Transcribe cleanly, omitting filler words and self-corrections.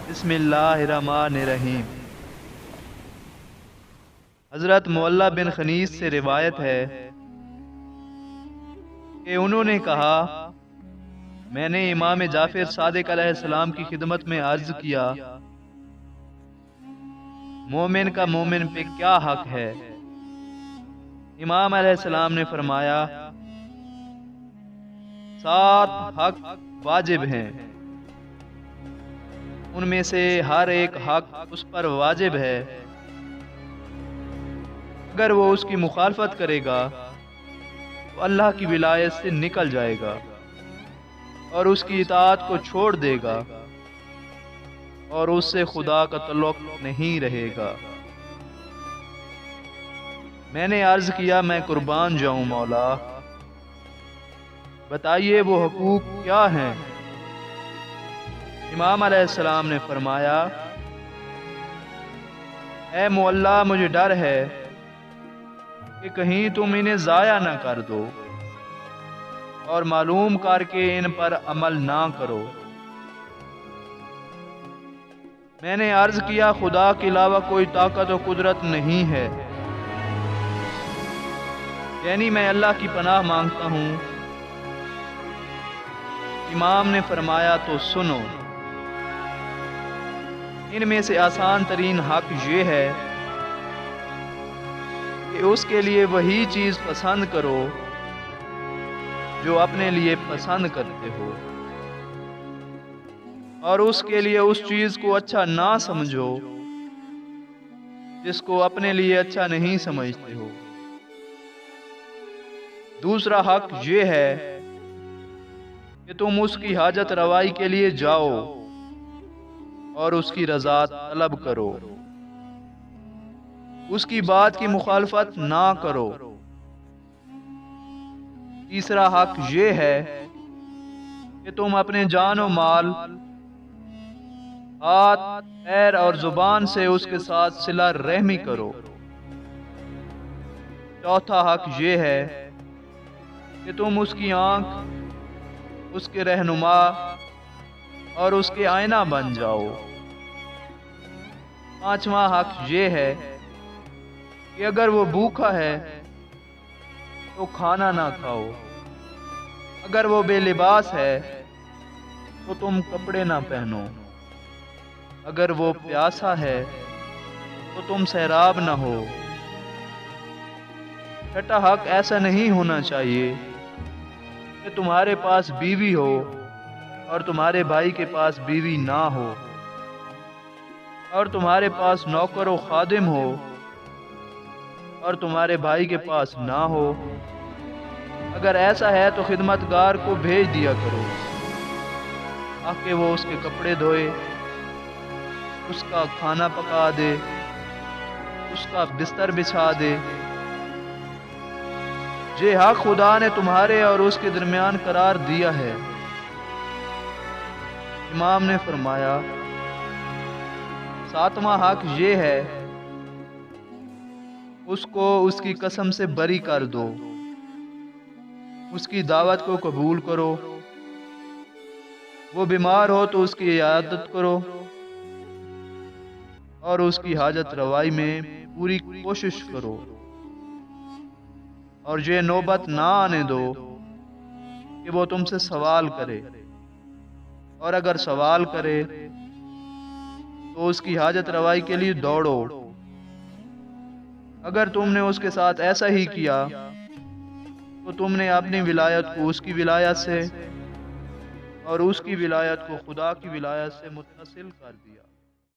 بسم اللہ الرحمن الرحیم۔ حضرت معلّہ بن خنیس سے روایت ہے کہ انہوں نے کہا، میں نے امام جعفر صادق علیہ السلام کی خدمت میں عرض کیا، مومن کا مومن پہ کیا حق ہے؟ امام علیہ السلام نے فرمایا، 7 حق واجب ہیں، ان میں سے ہر ایک حق اس پر واجب ہے، اگر وہ اس کی مخالفت کرے گا تو اللہ کی ولایت سے نکل جائے گا اور اس کی اطاعت کو چھوڑ دے گا اور اس سے خدا کا تعلق نہیں رہے گا۔ میں نے عرض کیا، میں قربان جاؤں مولا، بتائیے وہ حقوق کیا ہیں؟ امام علیہ السلام نے فرمایا، اے معلّہ، مجھے ڈر ہے کہ کہیں تم انہیں ضائع نہ کر دو اور معلوم کر کے ان پر عمل نہ کرو۔ میں نے عرض کیا، خدا کے علاوہ کوئی طاقت و قدرت نہیں ہے، یعنی میں اللہ کی پناہ مانگتا ہوں۔ امام نے فرمایا، تو سنو، ان میں سے آسان ترین حق یہ ہے کہ اس کے لیے وہی چیز پسند کرو جو اپنے لیے پسند کرتے ہو، اور اس کے لیے اس چیز کو اچھا نہ سمجھو جس کو اپنے لیے اچھا نہیں سمجھتے ہو۔ دوسرا حق یہ ہے کہ تم اس کی حاجت روائی کے لیے جاؤ اور اس کی رضا طلب کرو، اس کی بات کی مخالفت نہ کرو۔ تیسرا حق یہ ہے کہ تم اپنے جان و مال، ہاتھ، پیر اور زبان سے اس کے ساتھ صلہ رحمی کرو۔ چوتھا حق یہ ہے کہ تم اس کی آنکھ، اس کے رہنما اور اس کے آئینہ بن جاؤ۔ پانچواں حق یہ ہے کہ اگر وہ بھوکا ہے تو کھانا نہ کھاؤ، اگر وہ بے لباس ہے تو تم کپڑے نہ پہنو، اگر وہ پیاسا ہے تو تم سیراب نہ ہو۔ چھٹا حق ایسا نہیں ہونا چاہیے کہ تمہارے پاس بیوی ہو اور تمہارے بھائی کے پاس بیوی نہ ہو، اور تمہارے پاس نوکر و خادم ہو اور تمہارے بھائی کے پاس نہ ہو۔ اگر ایسا ہے تو خدمتگار کو بھیج دیا کرو تاکہ وہ اس کے کپڑے دھوئے، اس کا کھانا پکا دے، اس کا بستر بچھا دے۔ یہ حق خدا نے تمہارے اور اس کے درمیان قرار دیا ہے۔ امام نے فرمایا، ساتواں حق یہ ہے، اس کو اس کی قسم سے بری کر دو، اس کی دعوت کو قبول کرو، وہ بیمار ہو تو اس کی عیادت کرو اور اس کی حاجت روائی میں پوری کوشش کرو، اور یہ نوبت نہ آنے دو کہ وہ تم سے سوال کرے، اور اگر سوال کرے تو اس کی حاجت روائی کے لیے دوڑو۔ اگر تم نے اس کے ساتھ ایسا ہی کیا تو تم نے اپنی ولایت کو اس کی ولایت سے اور اس کی ولایت کو خدا کی ولایت سے متصل کر دیا۔